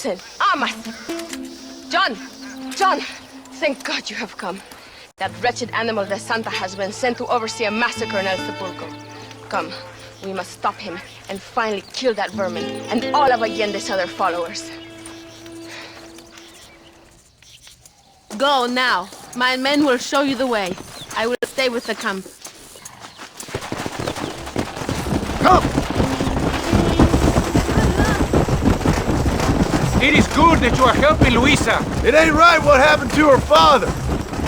Listen, Amas! John! John! Thank God you have come. That wretched animal de Santa has been sent to oversee a massacre in El Sepulcro. Come, we must stop him and finally kill that vermin and all of Allende's other followers. Go now. My men will show you the way. I will stay with the camp. Come! It is good that you are helping Luisa. It ain't right what happened to her father.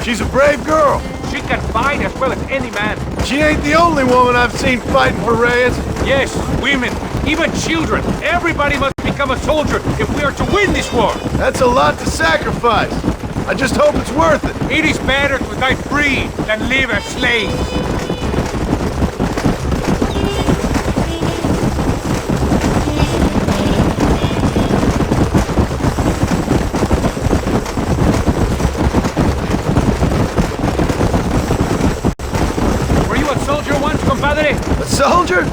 She's a brave girl. She can fight as well as any man. She ain't the only woman I've seen fighting for Reyes. Yes, women, even children. Everybody must become a soldier if we are to win this war. That's a lot to sacrifice. I just hope it's worth it. It is better to die free than live as slaves. Were you a soldier once, compadre? A soldier?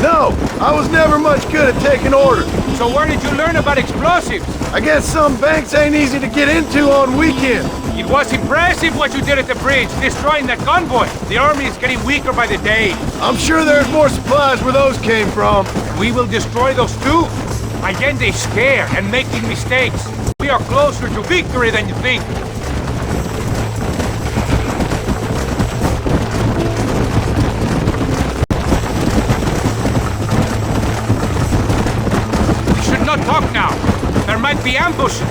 No, I was never much good at taking orders. So where did you learn about explosives? I guess some banks ain't easy to get into on weekends. It was impressive what you did at the bridge, destroying that convoy. The army is getting weaker by the day. I'm sure there's more supplies where those came from. We will destroy those too. Allende is scared and making mistakes. We are closer to victory than you think. We should not talk now. There might be ambushes.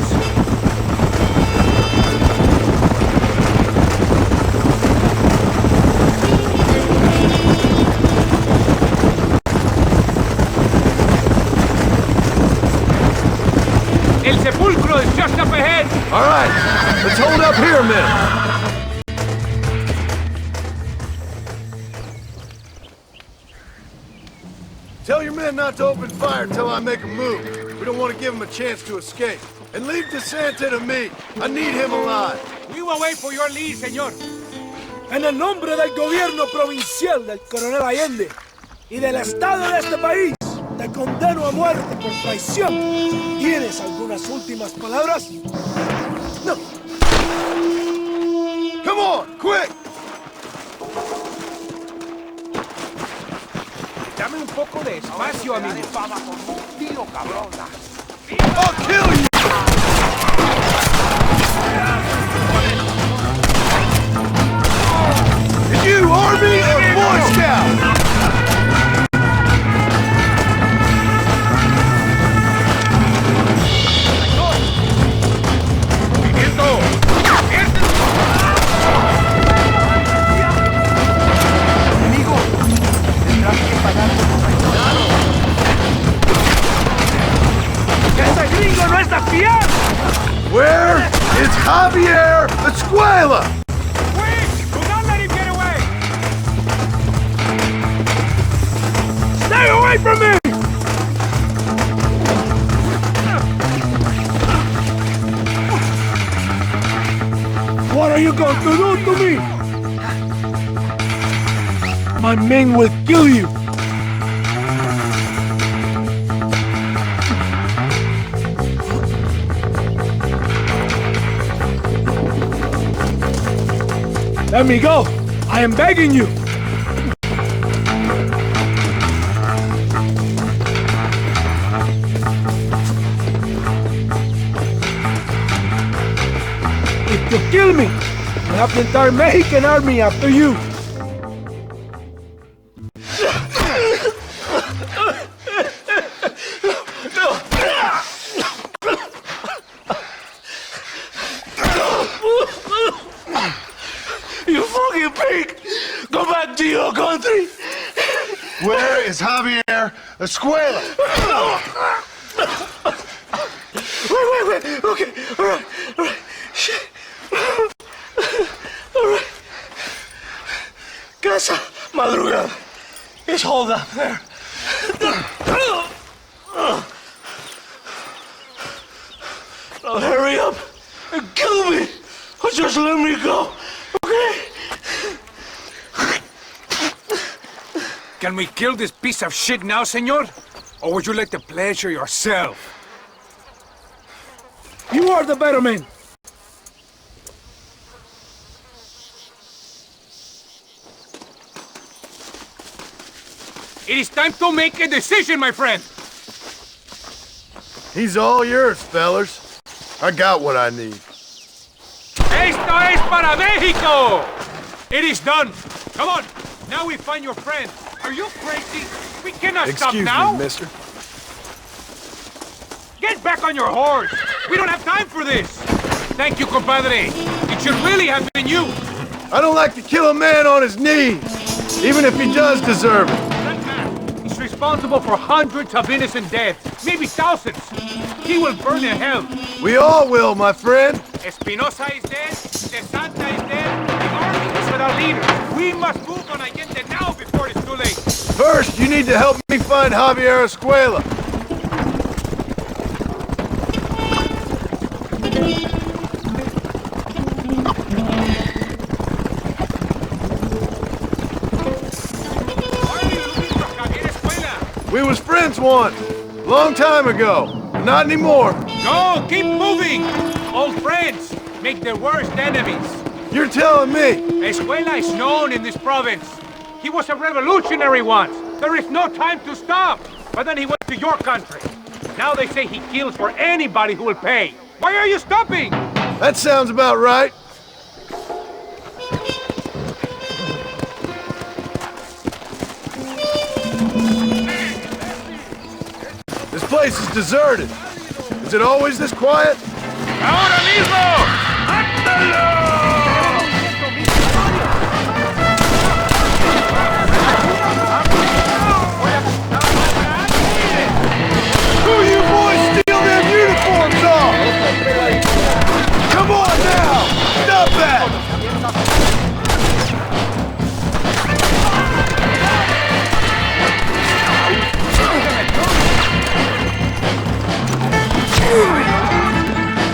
El Sepulcro is just up ahead! All right, let's hold up here a minute. Tell your men not to open fire till I make a move. We don't want to give them a chance to escape. And leave DeSanta to me. I need him alive. We will wait for your lead, señor. En el nombre del gobierno provincial del coronel Allende y del Estado de este país, te condeno a muerte por traición. ¿Tienes algunas últimas palabras? No. Come on, quick! Dame un poco de espacio, amigo. I'll kill you! Are you Army or Boy Scout? Where is Javier Escuella? Wait! Do not let him get away! Stay away from me! What are you going to do to me? My men will kill you! Let me go! I am begging you! If you kill me, we'll have the entire Mexican army after you! You fucking pig! Go back to your country! Where is Javier Escuella? Wait. Okay, alright. Shit. Alright. Casa Madrugada. It's hold up there. Now hurry up and kill me! Or just let me go, okay? Can we kill this piece of shit now, senor? Or would you like the pleasure yourself? You are the better man. It is time to make a decision, my friend. He's all yours, fellers. I got what I need. Esto es para Mexico! It is done. Come on. Now we find your friend. Are you crazy? We cannot stop now. Excuse me, mister. Get back on your horse. We don't have time for this. Thank you, compadre. It should really have been you. I don't like to kill a man on his knees, even if he does deserve it. That man is responsible for hundreds of innocent deaths, maybe thousands. He will burn in hell. We all will, my friend. Espinosa is dead, De Santa is dead, the army is without leader. We must move on Allende now before it's too late. First, you need to help me find Javier Escuella. We was friends once, long time ago. Not anymore. Go, keep moving! Old friends make their worst enemies. You're telling me? Escuella is known in this province. He was a revolutionary once. There is no time to stop. But then he went to your country. Now they say he kills for anybody who will pay. Why are you stopping? That sounds about right. This place is deserted. Is it always this quiet? ¡Ahora mismo! ¡Mátalo! Who you boys steal them uniforms off? Come on now! Stop that!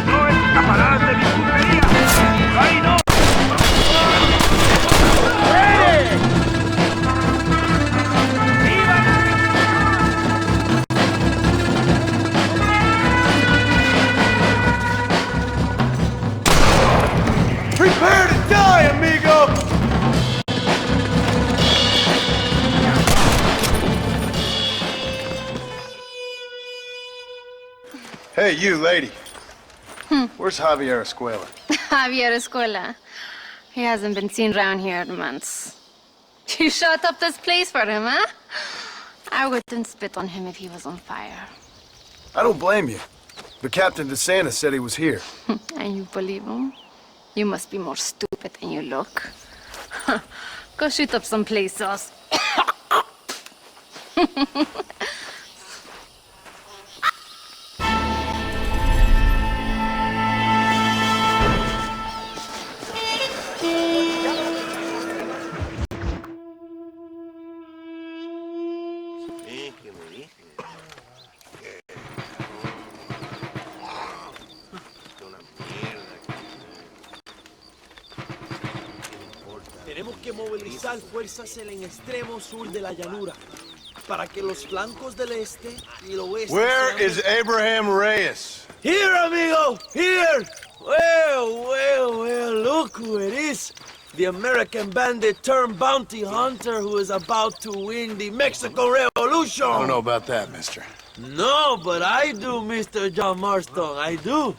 ¡No escaparás de mi puntería! ¡Ahí no! Prepare to die, amigo! Hey, you, lady. Where's Javier Escuella? Javier Escuella. He hasn't been seen around here in months. You shut up this place for him, huh? I wouldn't spit on him if he was on fire. I don't blame you. But Captain DeSantis said he was here. And you believe him? You must be more stupid than you look. Go shoot up some play sauce. Tenemos que movilizar fuerzas en el extremo sur de la llanura para que los flancos del este y el oeste. Where is Abraham Reyes? Here, amigo! Here! Well, look who it is. The American bandit turned bounty hunter who is about to win the Mexican Revolution. I don't know about that, mister. No, but I do, Mr. John Marston, I do.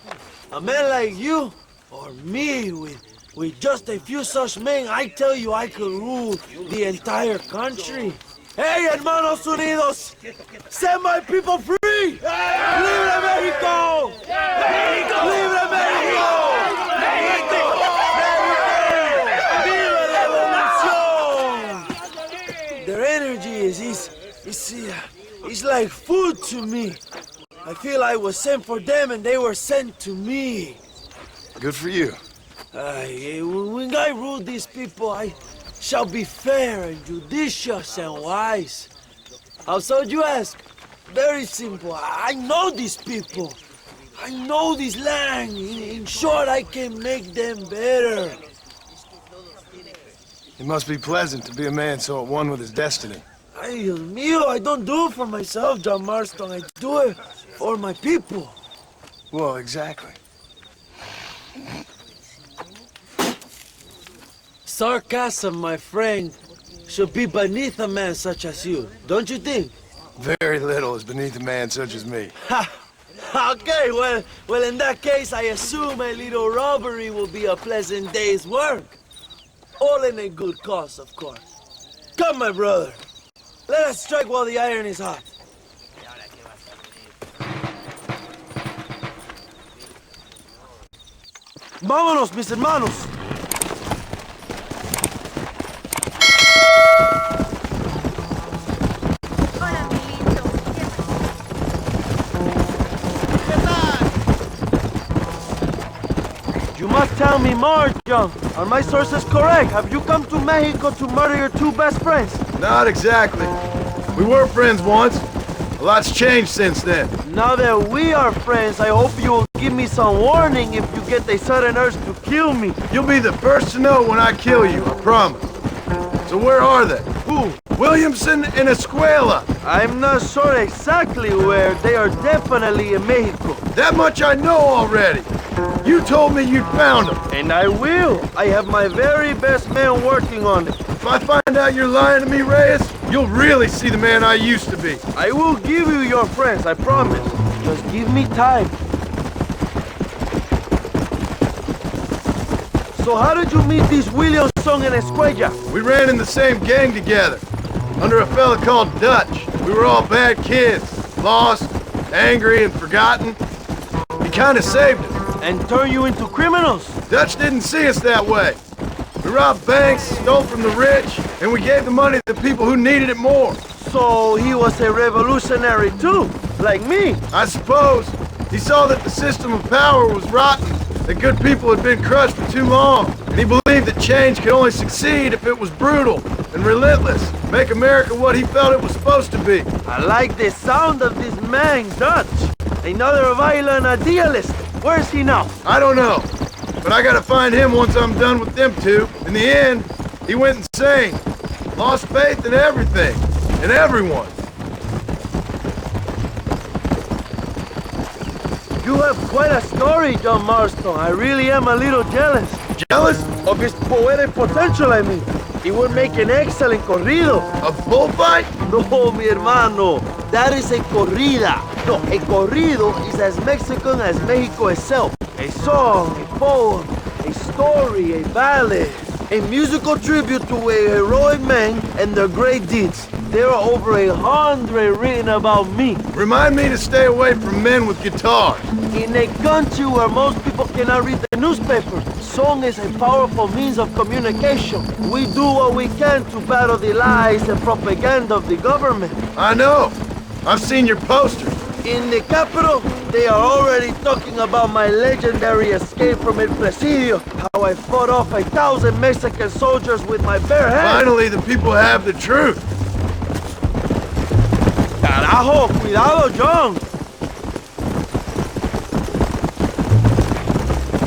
A man like you, or me, with just a few such men, I tell you I could rule the entire country. Hey, hermanos unidos, set my people free! ¡Libre México! ¡México! ¡Libre México! ¡México! ¡Viva la revolución! Their energy is like food to me. I feel I was sent for them and they were sent to me. Good for you. When I rule these people, I shall be fair and judicious and wise. How so, you ask? Very simple. I know these people. I know this land. In short, I can make them better. It must be pleasant to be a man so at one with his destiny. Ay, Dios mío, I don't do it for myself, John Marston. I do it for my people. Well, exactly. Sarcasm, my friend, should be beneath a man such as you, don't you think? Very little is beneath a man such as me. Ha! Okay, well, in that case, I assume a little robbery will be a pleasant day's work. All in a good cause, of course. Come, my brother. Let us strike while the iron is hot. Vámonos, mis hermanos. You must tell me more, John. Are my sources correct? Have you come to Mexico to murder your two best friends? Not exactly. We were friends once. A lot's changed since then. Now that we are friends, I hope you will give me some warning if you get a sudden urge to kill me. You'll be the first to know when I kill you, I promise. So where are they? Who? Williamson and Escuella. I'm not sure exactly where. They are definitely in Mexico. That much I know already. You told me you'd found them. And I will. I have my very best man working on it. If I find out you're lying to me, Reyes, you'll really see the man I used to be. I will give you your friends, I promise. Just give me time. So how did you meet these Williamson and Escuella? We ran in the same gang together, under a fella called Dutch. We were all bad kids, lost, angry, and forgotten. He kinda saved us. And turned you into criminals? Dutch didn't see us that way. We robbed banks, stole from the rich, and we gave the money to the people who needed it more. So he was a revolutionary too, like me? I suppose. He saw that the system of power was rotten, that good people had been crushed for too long, and he believed that change could only succeed if it was brutal and relentless, make America what he felt it was supposed to be. I like the sound of this man, Dutch. Another violent idealist. Where's he now? I don't know, but I gotta find him once I'm done with them two. In the end, he went insane, lost faith in everything, and everyone. You have quite a story, John Marston. I really am a little jealous. Jealous? Of his poetic potential, I mean. He would make an excellent corrido. A bullfight? No, mi hermano. That is a corrida. No, a corrido is as Mexican as Mexico itself. A song, a poem, a story, a ballad. A musical tribute to a heroic man and their great deeds. There are over 100 written about me. Remind me to stay away from men with guitars. In a country where most people cannot read the newspaper, song is a powerful means of communication. We do what we can to battle the lies and propaganda of the government. I know. I've seen your posters. In the capital, they are already talking about my legendary escape from El Presidio, how I fought off 1,000 Mexican soldiers with my bare hands. Finally, the people have the truth. Carajo, cuidado, John.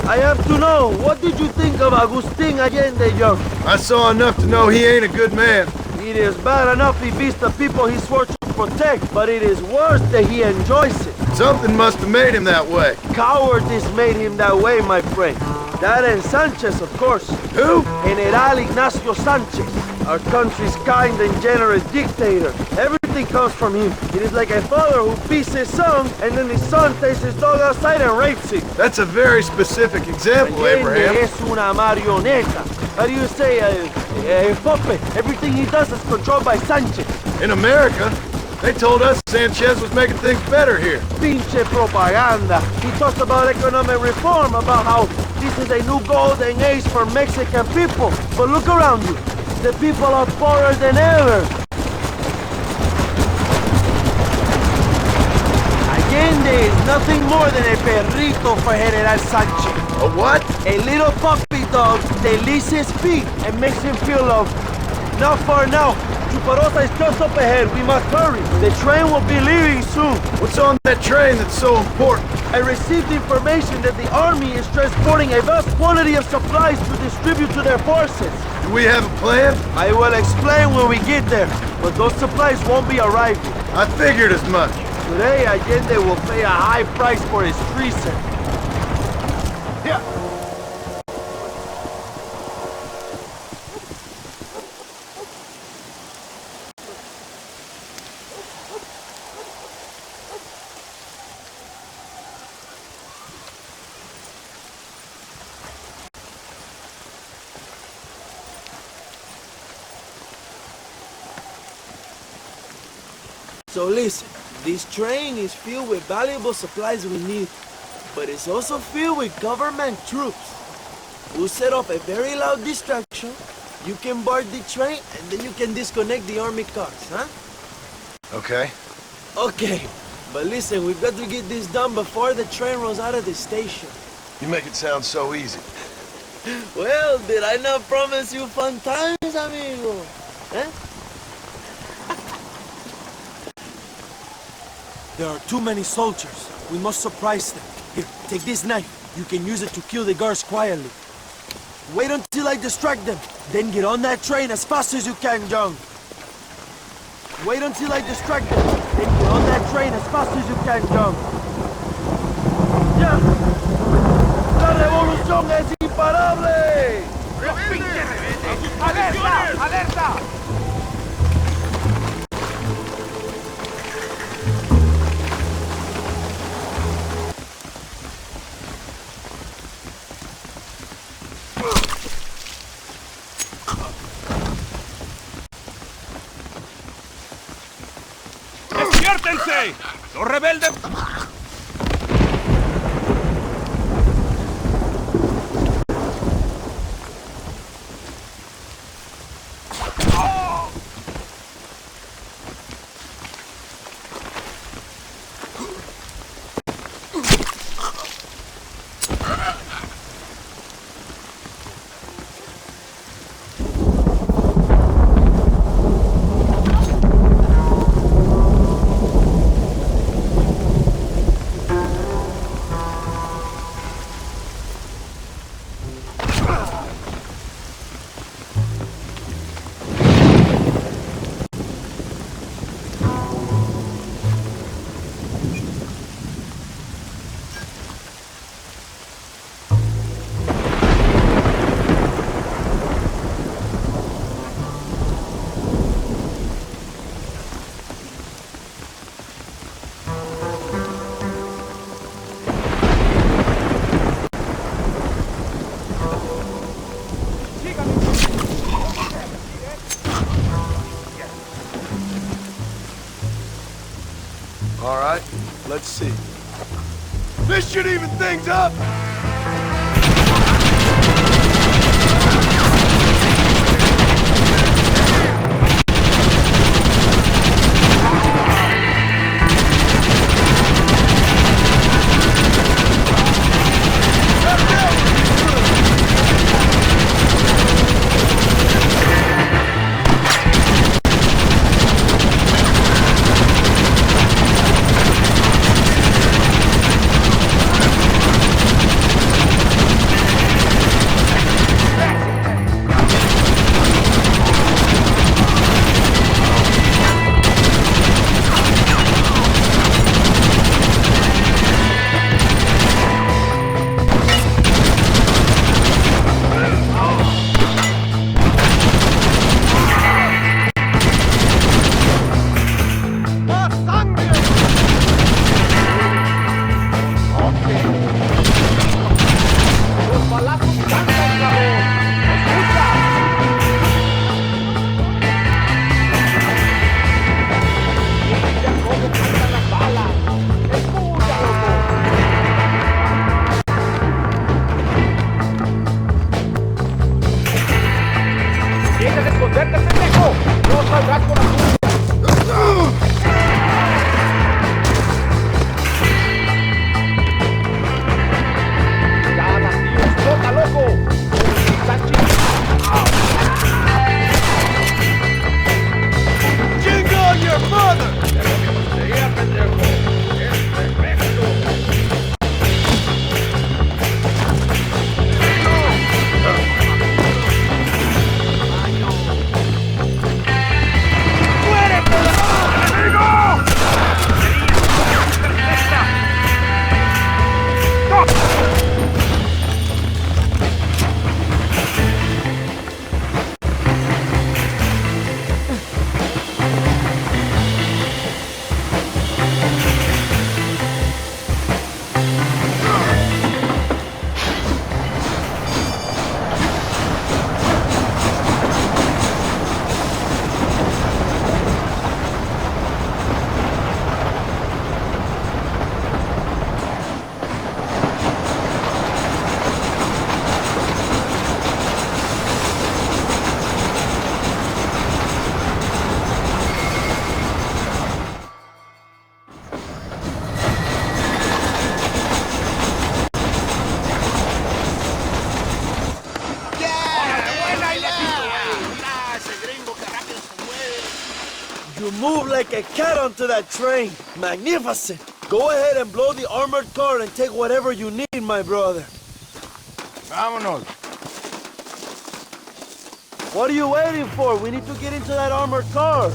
I have to know, what did you think of Agustin Allende, John? I saw enough to know he ain't a good man. It is bad enough he beats the people he swore to protect, but it is worse that he enjoys it. Something must have made him that way. Cowardice made him that way, my friend. That and Sanchez, of course. Who? General Ignacio Sanchez, our country's kind and generous dictator. Everything comes from him. It is like a father who beats his son, and then his son takes his dog outside and rapes him. That's a very specific example, Allende Abraham. es una marioneta. How do you say, puppet? Everything he does is controlled by Sanchez. In America, they told us Sanchez was making things better here. Pinche propaganda. He talks about economic reform, about how this is a new golden age for Mexican people. But look around you. The people are poorer than ever. Allende is nothing more than a perrito for General Sanchez. A what? A little puppy dog that leads his feet and makes him feel loved. Not far now. Chuparosa is just up ahead. We must hurry. The train will be leaving soon. What's on that train that's so important? I received information that the army is transporting a vast quantity of supplies to distribute to their forces. Do we have a plan? I will explain when we get there, but those supplies won't be arriving. I figured as much. Today, Allende will pay a high price for his treason. So listen, this train is filled with valuable supplies we need, but it's also filled with government troops. We'll set up a very loud distraction. You can board the train, and then you can disconnect the army cars, huh? Okay. Okay, but listen, we've got to get this done before the train runs out of the station. You make it sound so easy. Well, did I not promise you fun times, amigo? Eh? There are too many soldiers. We must surprise them. Here, take this knife. You can use it to kill the guards quietly. Wait until I distract them. Then get on that train as fast as you can, John. Wait until I distract them. Then get on that train as fast as you can, John. ¡Ya! ¡La revolución es imparable! ¡Alerta! ¡Alerta! ¡Despiértense! ¡Los rebeldes! All right, let's see. This should even things up! move like a cat onto that train. Magnificent. Go ahead and blow the armored car and take whatever you need, my brother. Vámonos. What are you waiting for? We need to get into that armored car.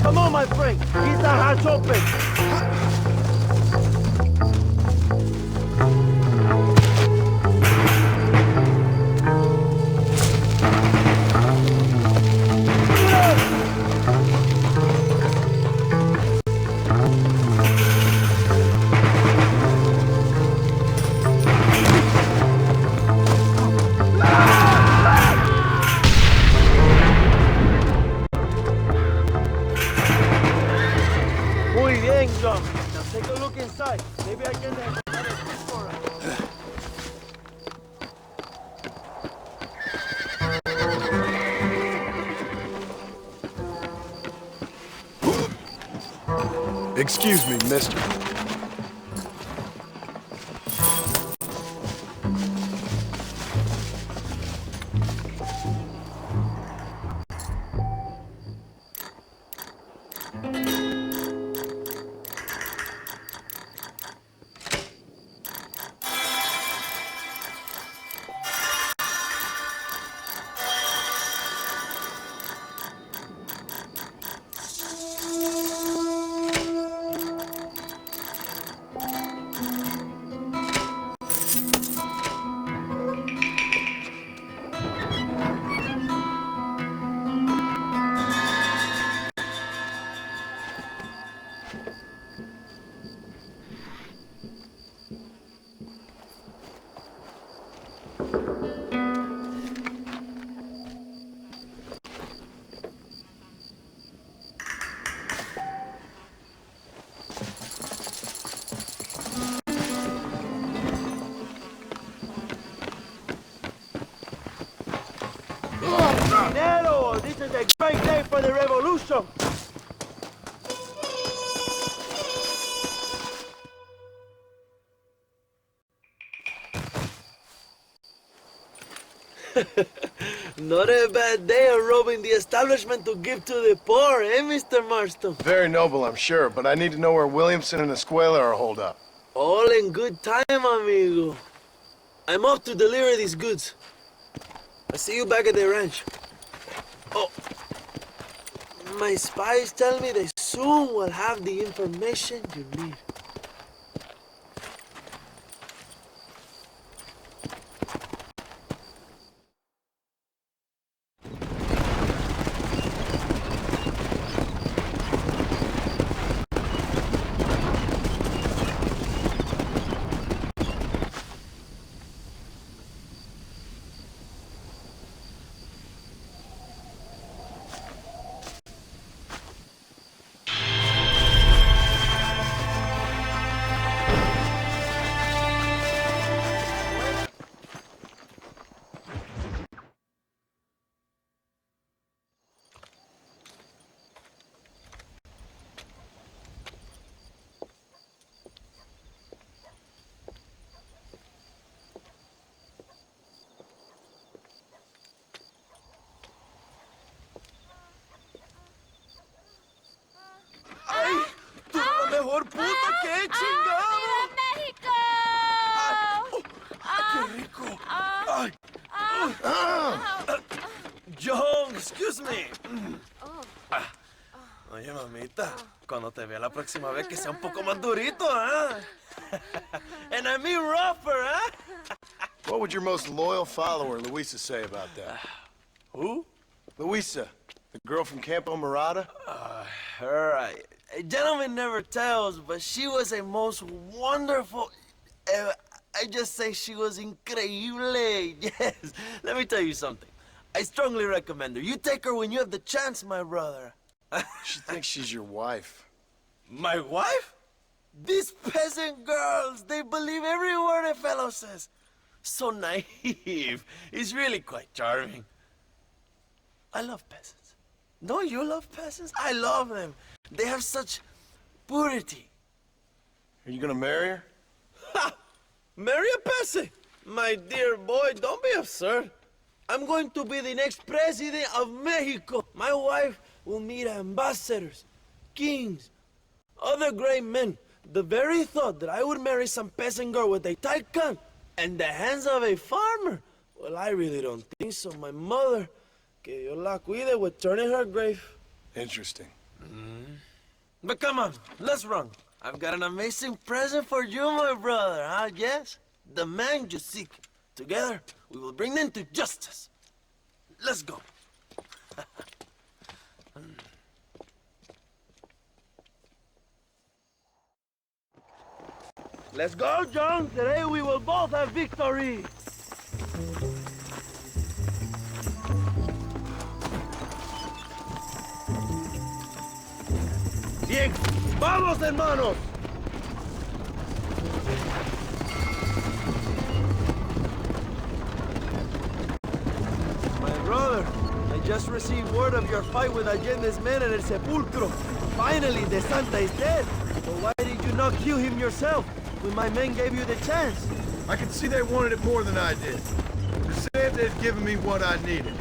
Come on, my friend. Get that hatch open. Muy bien, John. Now take a look inside. Maybe I can have another fish for us. Excuse me, mister. Dinero! This is a great day for the revolution! Not a bad day of robbing the establishment to give to the poor, eh, Mr. Marston? Very noble, I'm sure, but I need to know where Williamson and Escuella are holed up. All in good time, amigo. I'm off to deliver these goods. I'll see you back at the ranch. Oh, my spies tell me they soon will have the information you need. ¡Mejor puta que chingado! ¡México! ¡Qué rico! Ay. John, excuse me. Oye, mamita, cuando te vea la próxima vez que sea un poco más durito, ¿ah? And I mean rougher, ¿ah? What would your most loyal follower, Luisa, say about that? Who? Luisa, the girl from Campo Morada? Her, a gentleman never tells, but she was a most wonderful... I just say she was increíble. Yes. Let me tell you something. I strongly recommend her. You take her when you have the chance, my brother. She thinks she's your wife. My wife? These peasant girls, they believe every word a fellow says. So naive. It's really quite charming. I love peasants. Don't you love peasants? I love them. They have such purity. Are you gonna marry her? Ha! Marry a peasant? My dear boy, don't be absurd. I'm going to be the next president of Mexico. My wife will meet ambassadors, kings, other great men. The very thought that I would marry some peasant girl with a tight gun and the hands of a farmer, well, I really don't think so. My mother, que Dios la cuide, would turn in her grave. Interesting. But come on, let's run. I've got an amazing present for you, my brother, huh? Yes? The man you seek. Together, we will bring them to justice. Let's go. Let's go, John. Today we will both have victory. Bien, vamos, hermanos. My brother, I just received word of your fight with Allende's men at El Sepulcro. Finally, the Santa is dead. But why did you not kill him yourself when my men gave you the chance? I could see they wanted it more than I did. The Santa had given me what I needed.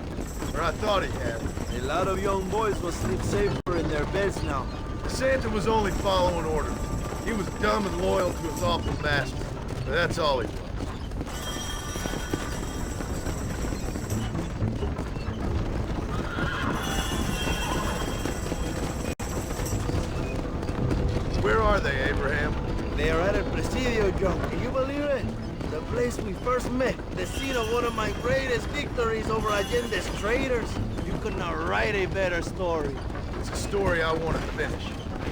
Or I thought he had. A lot of young boys will sleep safer in their beds now. The Santa was only following orders. He was dumb and loyal to his awful master. But that's all he was. Where are they, Abraham? They are at El Presidio, John. Can you believe it? The place we first met. The scene of one of my greatest victories over Allende's traitors. You could not write a better story. It's a story I want to finish.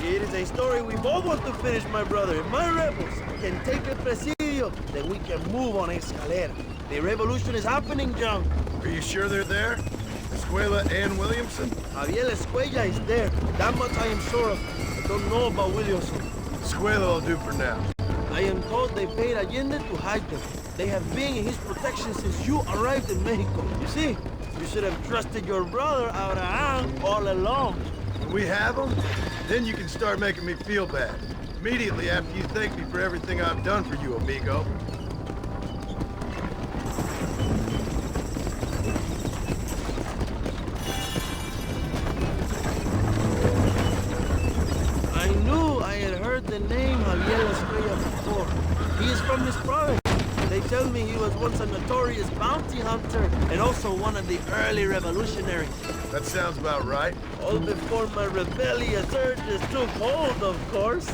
It is a story we both want to finish, my brother. If my rebels can take El Presidio, then we can move on Escuella. The revolution is happening, John. Are you sure they're there? Escuella and Williamson? Javier Escuella is there. That much I am sure of. I don't know about Williamson. Escuella will do for now. I am told they paid Allende to hide them. They have been in his protection since you arrived in Mexico. You see, you should have trusted your brother Abraham all along. When we have them, then you can start making me feel bad. Immediately after you thank me for everything I've done for you, amigo. I knew I had heard the name Javier Escuella before. He is from this province. They tell me he was once a notorious bounty hunter and also one of the early revolutionaries. That sounds about right. All before my rebellious urges took hold, of course.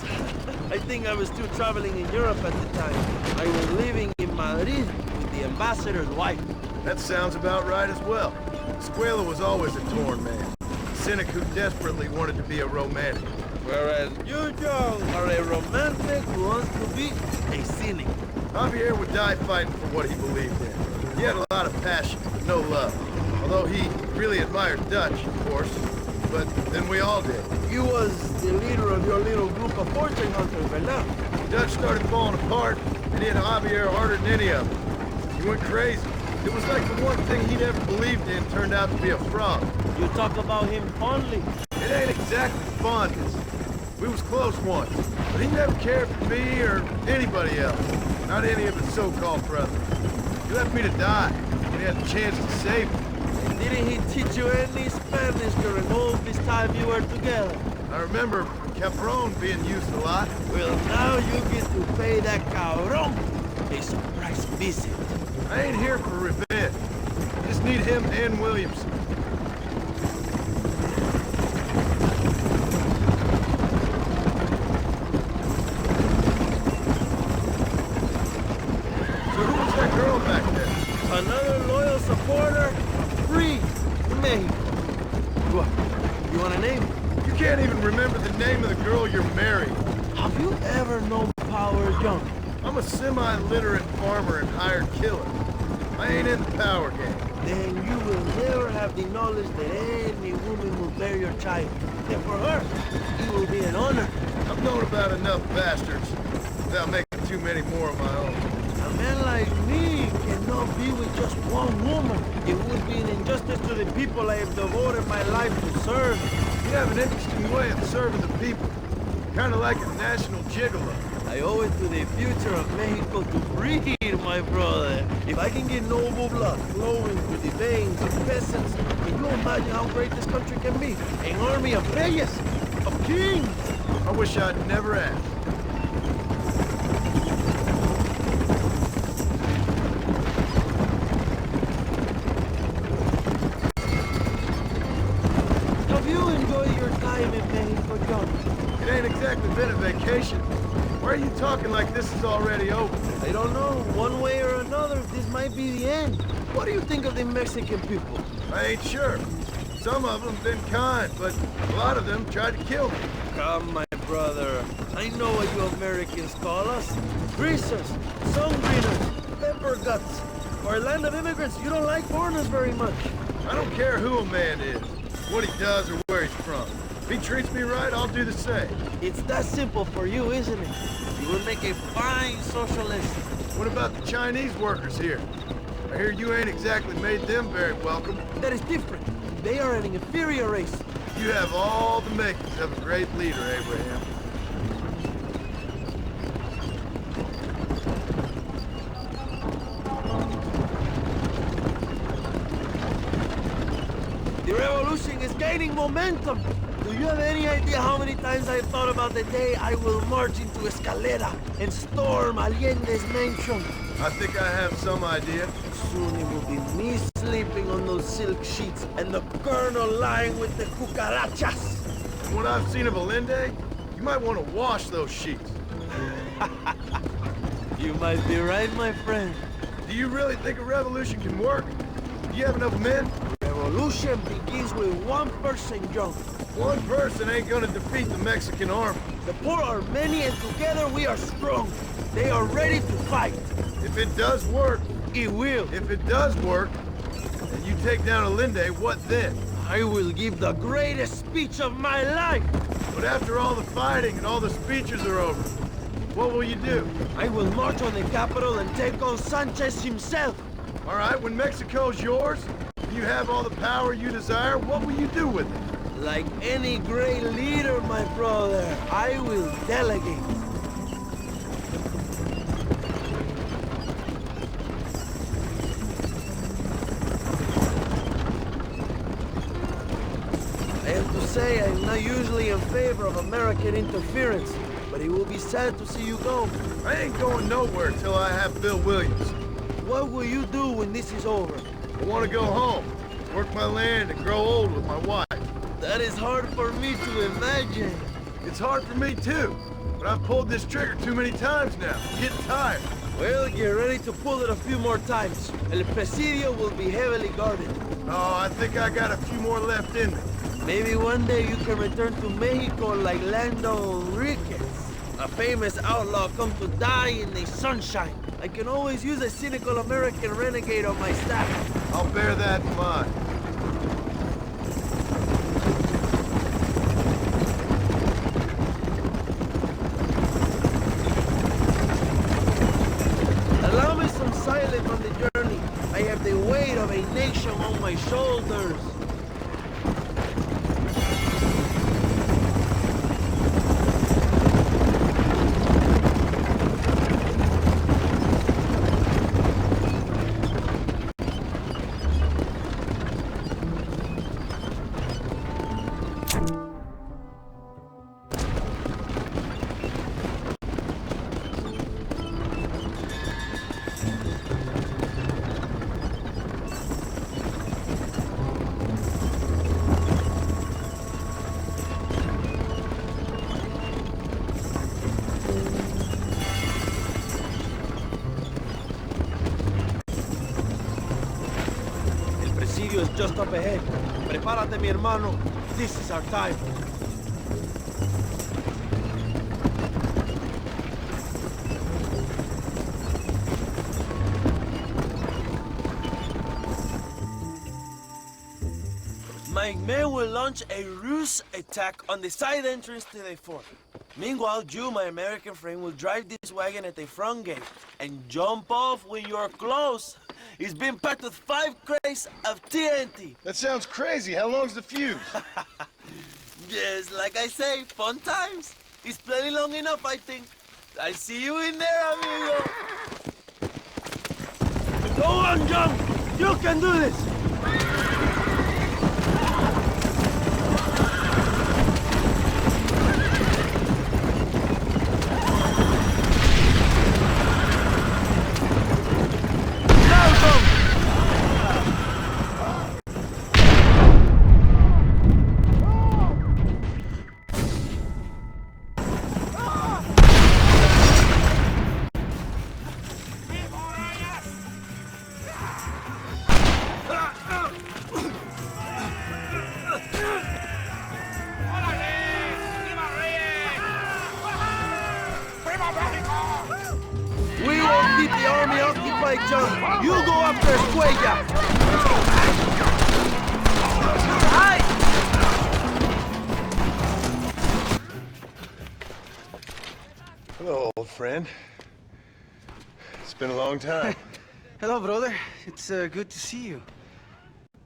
I think I was still traveling in Europe at the time. I was living in Madrid with the ambassador's wife. That sounds about right as well. Escuella was always a torn man. A cynic who desperately wanted to be a romantic. Whereas you, John, are a romantic who wants to be a cynic. Javier would die fighting for what he believed in. He had a lot of passion, but no love. Although he really admired Dutch, of course. But then we all did. You was the leader of your little group of fortune hunters, ¿verdad? Dutch started falling apart, and he hit Javier harder than any of them. He went crazy. It was like the one thing he'd ever believed in turned out to be a fraud. You talk about him fondly. It ain't exactly fondness. We was close once, but he never cared for me or anybody else. Not any of his so-called brothers. He left me to die, and he had the chance to save me. And didn't he teach you any Spanish during all this time you were together? I remember Cabron being used a lot. Well, now you get to pay that cabron a surprise visit. I ain't here for revenge. I just need him and Williamson. So who was that girl back there? Another loyal supporter, free Mexico. You want a name? You can't even remember the name of the girl you're marrying. Have you ever known power, John? I'm a semi-literate farmer and hired killer. I ain't in the power game. Then you will never have the knowledge that any woman will bear your child. And for her, it will be an honor. I've known about enough bastards without making too many more of my own. A man like me cannot be with just one woman. It would be an injustice to the people I have devoted my life to serve. You have an interesting way of serving the people. Kind of like a national gigolo. I owe it to the future of Mexico to breed, my brother. If I can get noble blood flowing through the veins of peasants, can you imagine how great this country can be? An army of reyes, of kings. I wish I'd never asked. Have you enjoyed your time in Mexico, John? It ain't exactly been a vacation. Why are you talking like this is already over? I don't know. One way or another, this might be the end. What do you think of the Mexican people? I ain't sure. Some of them been kind, but a lot of them tried to kill me. Come, my brother. I know what you Americans call us. Greasers, sun-greeners, pepper guts. For a land of immigrants, you don't like foreigners very much. I don't care who a man is, what he does or where he's from. If he treats me right, I'll do the same. It's that simple for you, isn't it? You would make a fine socialist. What about the Chinese workers here? I hear you ain't exactly made them very welcome. That is different. They are an inferior race. You have all the makings of a great leader, Abraham. The revolution is gaining momentum. Do you have any idea how many times I've thought about the day I will march into Escuella and storm Allende's mansion? I think I have some idea. Soon it will be me sleeping on those silk sheets and the colonel lying with the cucarachas. From what I've seen of Allende, you might want to wash those sheets. You might be right, my friend. Do you really think a revolution can work? Do you have enough men? Revolution begins with one person, John. One person ain't gonna defeat the Mexican army. The poor are many and together we are strong. They are ready to fight. If it does work, It will. if it does work, and you take down Allende, what then? I will give the greatest speech of my life. But after all the fighting and all the speeches are over, what will you do? I will march on the capital and take on Sanchez himself. All right, when Mexico's yours, and you have all the power you desire, what will you do with it? Like any great leader, my brother, I will delegate. I have to say, I'm not usually in favor of American interference, but it will be sad to see you go. I ain't going nowhere till I have Bill Williams. What will you do when this is over? I want to go home, work my land, and grow old with my wife. That is hard for me to imagine. It's hard for me too, but I've pulled this trigger too many times now. I'm getting tired. Well, get ready to pull it a few more times. El Presidio will be heavily guarded. Oh, I think I got a few more left in me. Maybe one day you can return to Mexico like Landon Ricketts, a famous outlaw come to die in the sunshine. I can always use a cynical American renegade on my staff. I'll bear that in mind. Allow me some silence on the journey. I have the weight of a nation on my shoulders. Presidio is just up ahead. Prepárate, mi hermano. This is our time. My men will launch a ruse attack on the side entrance to the fort. Meanwhile, you, my American friend, will drive this wagon at the front gate and jump off when you're close. It's been packed with 5 crates of TNT. That sounds crazy. How long's the fuse? Yes, like I say, fun times. It's plenty long enough, I think. I see you in there, amigo. Go on, John. You can do this. We won't keep the army occupied, John. You go after Escuella. Hello, old friend. It's been a long time. Hello, brother. It's good to see you.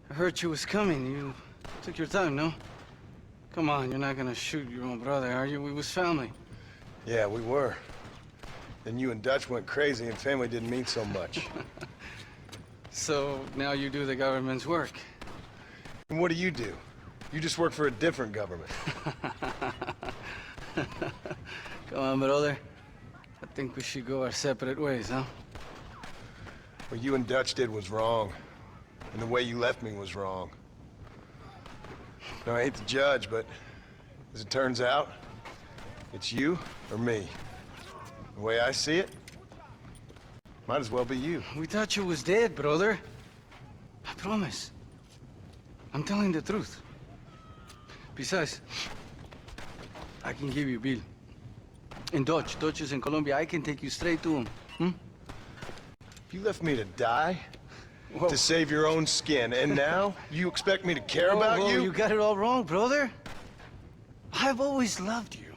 I heard you was coming. You took your time, no? Come on, you're not gonna shoot your own brother, are you? We was family. Yeah, we were. Then you and Dutch went crazy and family didn't mean so much. So now you do the government's work. And what do? You just work for a different government. Come on, brother. I think we should go our separate ways, huh? What you and Dutch did was wrong. And the way you left me was wrong. Now, I hate to judge, but as it turns out, it's you or me. The way I see it, might as well be you. We thought you was dead, brother. I promise. I'm telling the truth. Besides, I can give you a bill. In Dutch. Dutch is in Colombia. I can take you straight to him. You left me to die? Whoa. To save your own skin, and now you expect me to care about you? You got it all wrong, brother. I've always loved you.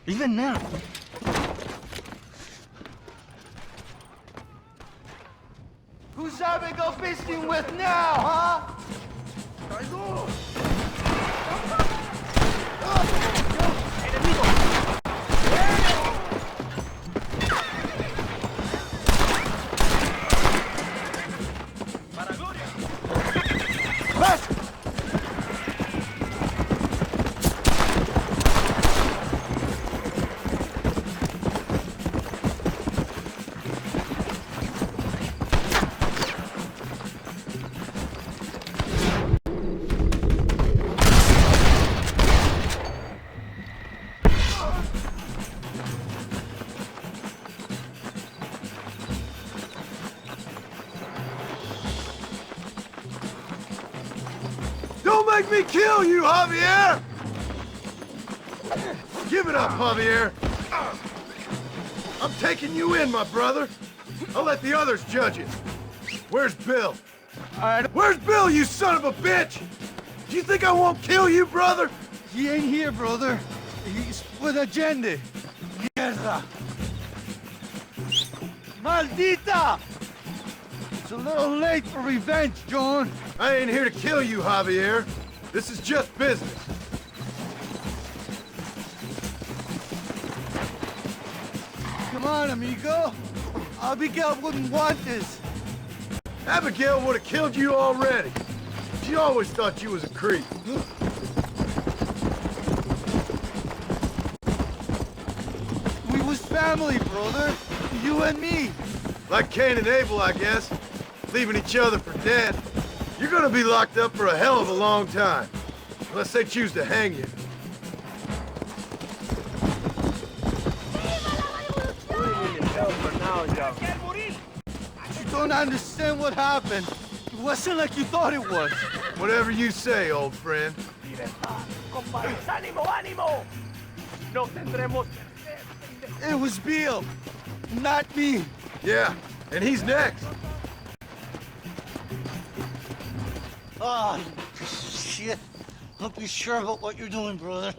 Even now. Who's Salve go fishing with now, huh? Don't make me kill you, Javier! Give it up, Javier. I'm taking you in, my brother. I'll let the others judge it. Where's Bill? Where's Bill, you son of a bitch? Do you think I won't kill you, brother? He ain't here, brother. He's with Allende. Mierda. Maldita! It's a little late for revenge, John. I ain't here to kill you, Javier. This is just business. Come on, amigo. Abigail wouldn't want this. Abigail would have killed you already. She always thought you was a creep. We was family, brother. You and me. Like Cain and Abel, I guess. Leaving each other for dead. You're gonna be locked up for a hell of a long time. Unless they choose to hang you. You don't understand what happened. It wasn't like you thought it was. Whatever you say, old friend. It was Bill, not me. Yeah, and he's next. Ah, you piece of shit. Don't be sure about what you're doing, brother.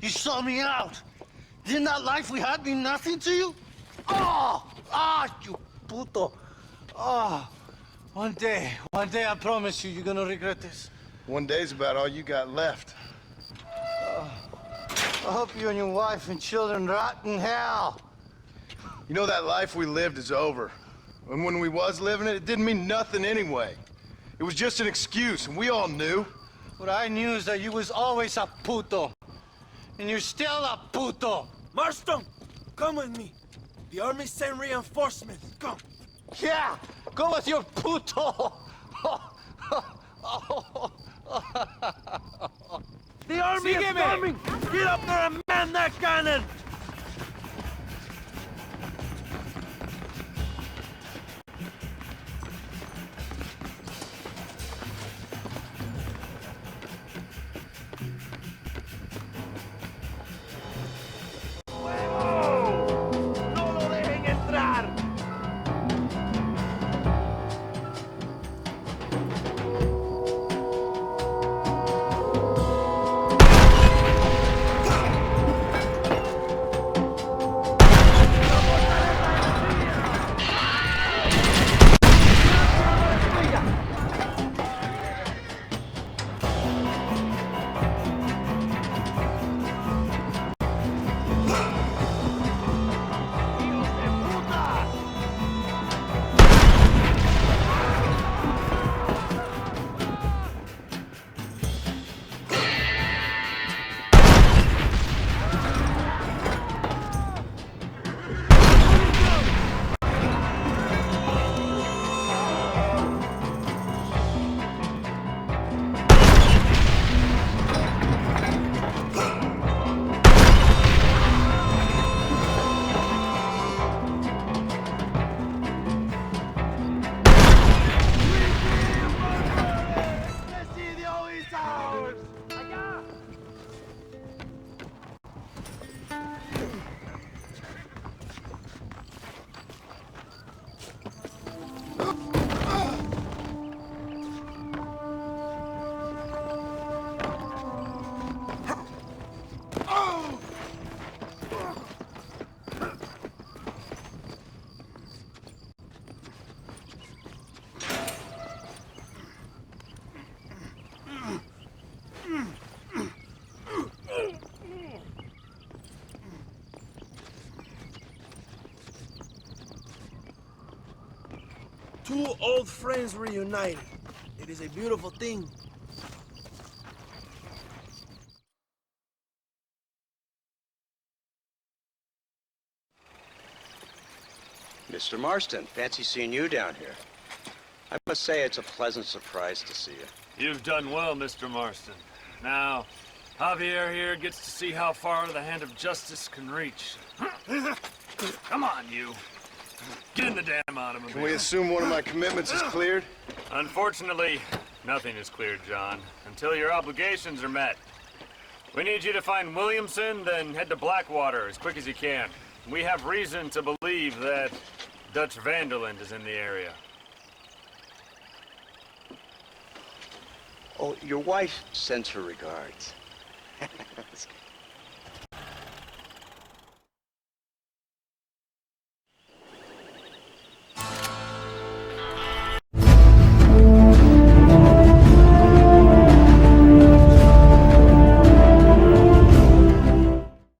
You saw me out. Didn't that life we had mean nothing to you? You puto. One day, I promise you, you're gonna regret this. One day's about all you got left. I hope you and your wife and children rot in hell. You know, that life we lived is over. And when we was living it, it didn't mean nothing anyway. It was just an excuse, and we all knew. What I knew is that you was always a puto. And you're still a puto. Marston, come with me. The army sent reinforcements. Come. Yeah, go with your puto. The army is coming. Get up there and man that cannon. Two old friends reunited. It is a beautiful thing. Mr. Marston, fancy seeing you down here. I must say it's a pleasant surprise to see you. You've done well, Mr. Marston. Now, Javier here gets to see how far the hand of justice can reach. Come on, you. Get in the damn automobile. Can we assume one of my commitments is cleared? Unfortunately, nothing is cleared, John, until your obligations are met. We need you to find Williamson, then head to Blackwater as quick as you can. We have reason to believe that Dutch Vanderland is in the area. Oh, your wife sends her regards.